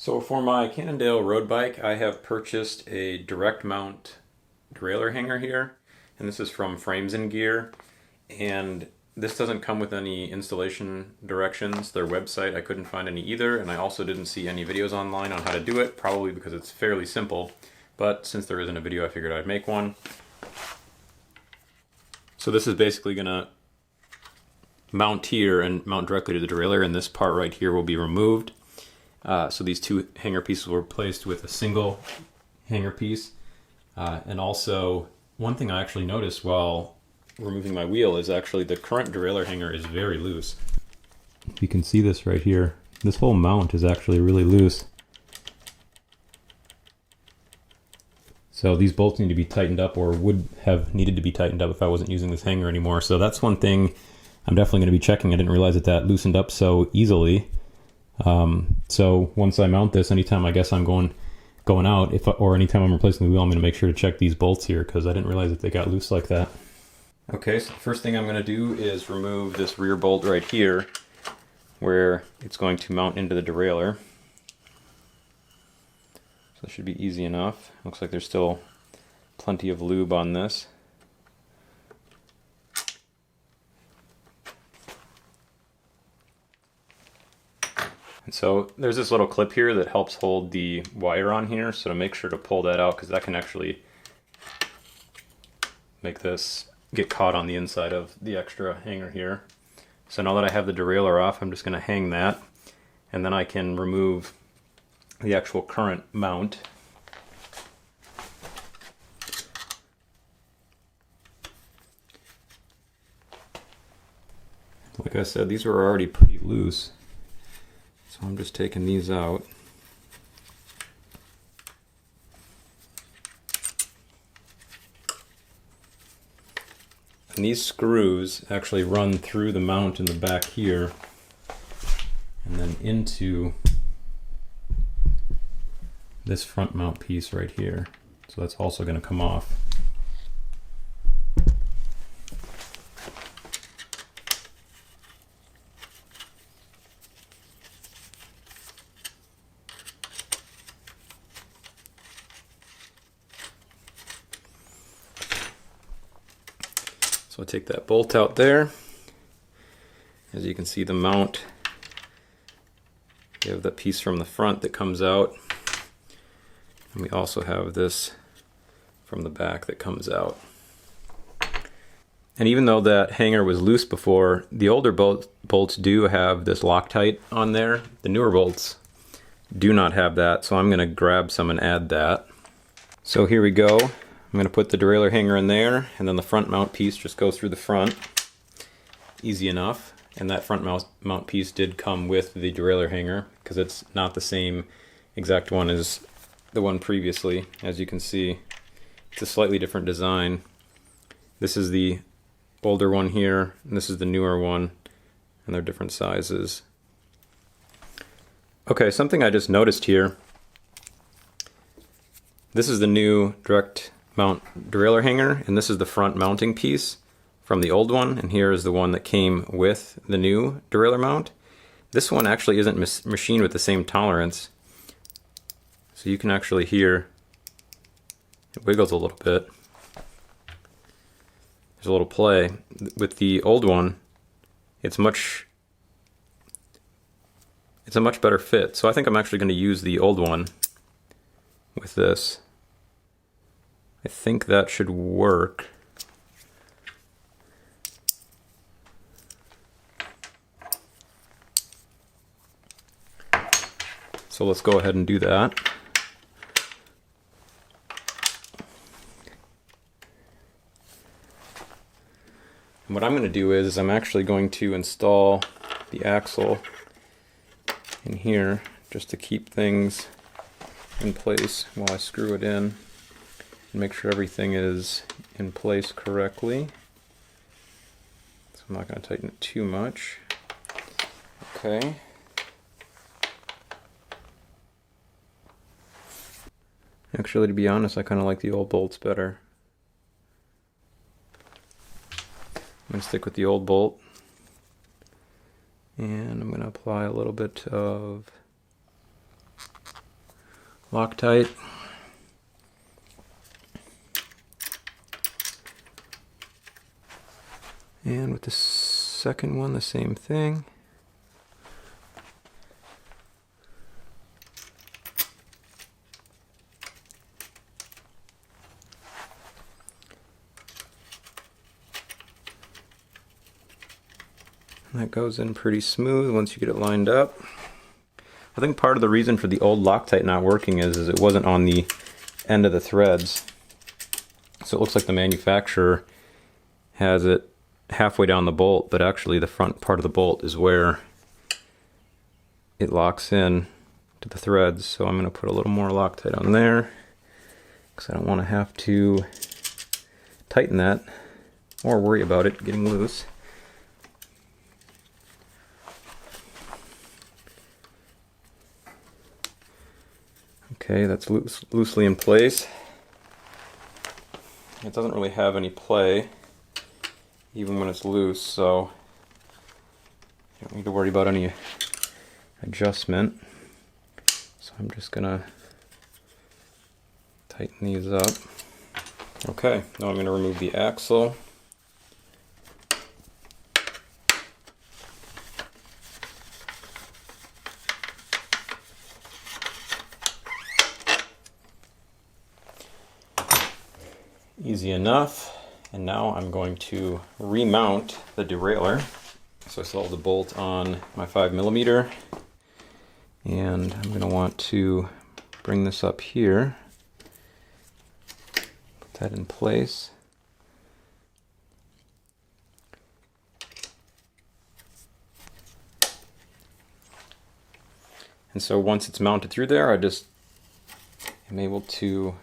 So for my Cannondale road bike, I have purchased a direct mount derailleur hanger here, and this is from Frames and Gear. And this doesn't come with any installation directions. Their website, I couldn't find any either, and I also didn't see any videos online on how to do it, probably because it's fairly simple. But since there isn't a video, I figured I'd make one. So this is basically gonna mount here and mount directly to the derailleur, and this part right here will be removed. So these two hanger pieces were replaced with a single hanger piece. And also, one thing I actually noticed while removing my wheel is actually the current derailleur hanger is very loose. You can see this right here. This whole mount is actually really loose. So these bolts need to be tightened up, or would have needed to be tightened up if I wasn't using this hanger anymore. So that's one thing I'm definitely going to be checking. I didn't realize that loosened up so easily. So once I mount this, anytime I guess I'm going out, or anytime I'm replacing the wheel, I'm going to make sure to check these bolts here because I didn't realize that they got loose like that. Okay, so the first thing I'm going to do is remove this rear bolt right here where it's going to mount into the derailleur. So that should be easy enough. Looks like there's still plenty of lube on this. And so there's this little clip here that helps hold the wire on here, so to make sure to pull that out because that can actually make this get caught on the inside of the extra hanger here. So now that I have the derailleur off, I'm just going to hang that, and then I can remove the actual current mount. Like I said, these were already pretty loose. So I'm just taking these out. And these screws actually run through the mount in the back here and then into this front mount piece right here. So that's also going to come off. So I'll take that bolt out there. As you can see, the mount, you have that piece from the front that comes out, and we also have this from the back that comes out. And even though that hanger was loose before, the older bolts do have this Loctite on there. The newer bolts do not have that, so I'm going to grab some and add that. So here we go. I'm going to put the derailleur hanger in there, and then the front mount piece just goes through the front. Easy enough. And that front mount piece did come with the derailleur hanger because it's not the same exact one as the one previously. As you can see, it's a slightly different design. This is the older one here, and this is the newer one, and they're different sizes. Okay, something I just noticed here. This is the new direct mount derailleur hanger, and this is the front mounting piece from the old one, and here is the one that came with the new derailleur mount. This one actually isn't machined with the same tolerance, so you can actually hear it wiggles a little bit. There's a little play. With the old one, it's a much better fit, so I think I'm actually going to use the old one with this. I think that should work. So let's go ahead and do that. And what I'm going to do is I'm actually going to install the axle in here just to keep things in place while I screw it in. And make sure everything is in place correctly. So I'm not going to tighten it too much. Okay. Actually, to be honest, I kind of like the old bolts better. I'm going to stick with the old bolt. And I'm going to apply a little bit of Loctite. And with the second one, the same thing. And that goes in pretty smooth once you get it lined up. I think part of the reason for the old Loctite not working is it wasn't on the end of the threads. So it looks like the manufacturer has it halfway down the bolt, but actually the front part of the bolt is where it locks in to the threads. So I'm going to put a little more Loctite on there because I don't want to have to tighten that or worry about it getting loose. Okay, that's loosely in place. It doesn't really have any play, even when it's loose, so you don't need to worry about any adjustment. So I'm just gonna tighten these up. Okay, now I'm gonna remove the axle. Easy enough. And now I'm going to remount the derailleur. So I still have the bolt on my 5mm, and I'm going to want to bring this up here, put that in place. And so once it's mounted through there, I just am able to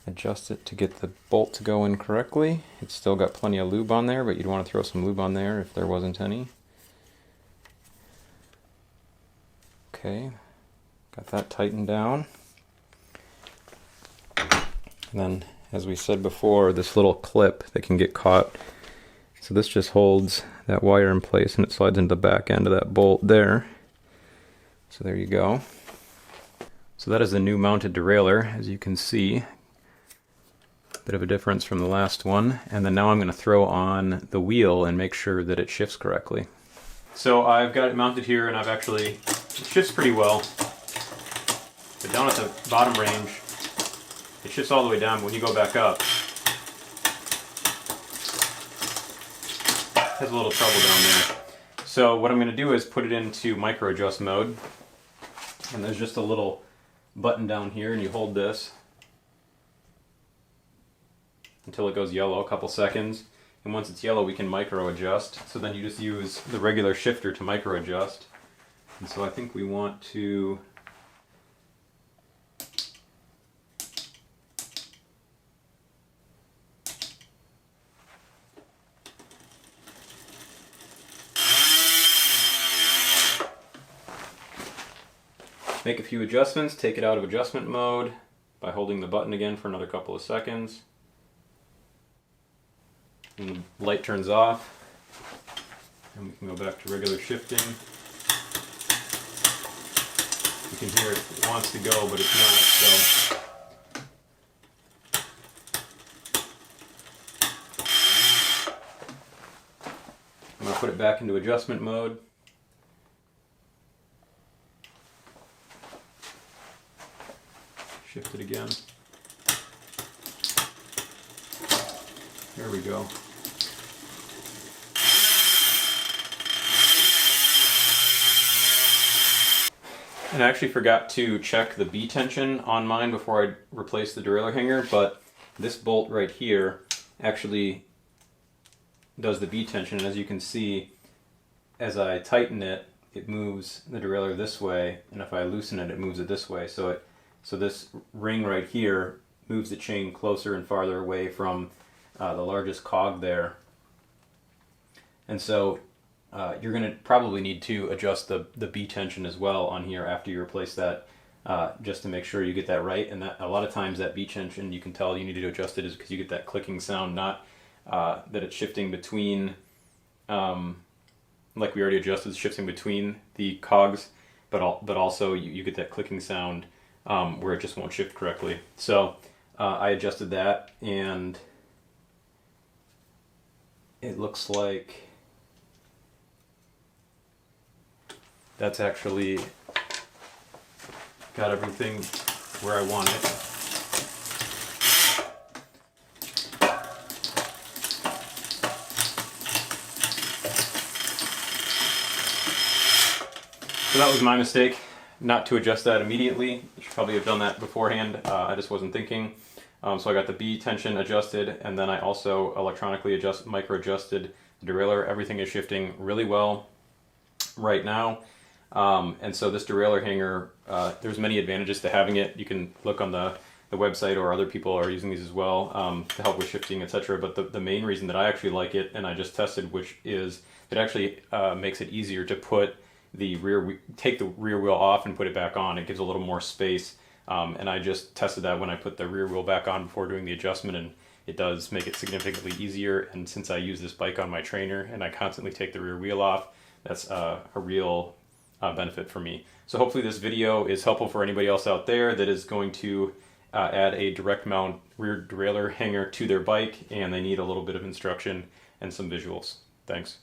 adjust it to get the bolt to go in correctly. It's still got plenty of lube on there, but you'd want to throw some lube on there if there wasn't any. Okay, got that tightened down. And then, as we said before, this little clip that can get caught. So this just holds that wire in place and it slides into the back end of that bolt there. So there you go. So that is the new mounted derailleur, as you can see. Bit of a difference from the last one. And then now I'm going to throw on the wheel and make sure that it shifts correctly. So I've got it mounted here, and it shifts pretty well. But down at the bottom range, it shifts all the way down, but when you go back up, it has a little trouble down there. So what I'm going to do is put it into micro adjust mode. And there's just a little button down here, and you hold this until it goes yellow, a couple seconds, and once it's yellow we can micro adjust. So then you just use the regular shifter to micro adjust. And so I think we want to make a few adjustments, take it out of adjustment mode by holding the button again for another couple of seconds. And the light turns off, and we can go back to regular shifting. You can hear it wants to go, but it's not, so. I'm going to put it back into adjustment mode. Shift it again. There we go. And I actually forgot to check the B tension on mine before I replaced the derailleur hanger, but this bolt right here actually does the B tension, and as you can see, as I tighten it, it moves the derailleur this way, and if I loosen it, it moves it this way. So this ring right here moves the chain closer and farther away from the largest cog there. And so you're going to probably need to adjust the B tension as well on here after you replace that, just to make sure you get that right. And that a lot of times that B tension, you can tell you need to adjust it is because you get that clicking sound, not that it's shifting between like we already adjusted, shifting between the cogs, but also you get that clicking sound where it just won't shift correctly. So I adjusted that, and it looks like that's actually got everything where I want it. So that was my mistake, not to adjust that immediately. I should probably have done that beforehand. I just wasn't thinking. So I got the B tension adjusted, and then I also electronically micro adjusted the derailleur. Everything is shifting really well right now. And so this derailleur hanger, there's many advantages to having it. You can look on the website, or other people are using these as well to help with shifting, etc. But the main reason that I actually like it, and I just tested, which is it actually makes it easier to put take the rear wheel off and put it back on. It gives a little more space. And I just tested that when I put the rear wheel back on before doing the adjustment, and it does make it significantly easier. And since I use this bike on my trainer and I constantly take the rear wheel off, that's a real benefit for me. So hopefully this video is helpful for anybody else out there that is going to add a direct mount rear derailleur hanger to their bike, and they need a little bit of instruction and some visuals. Thanks.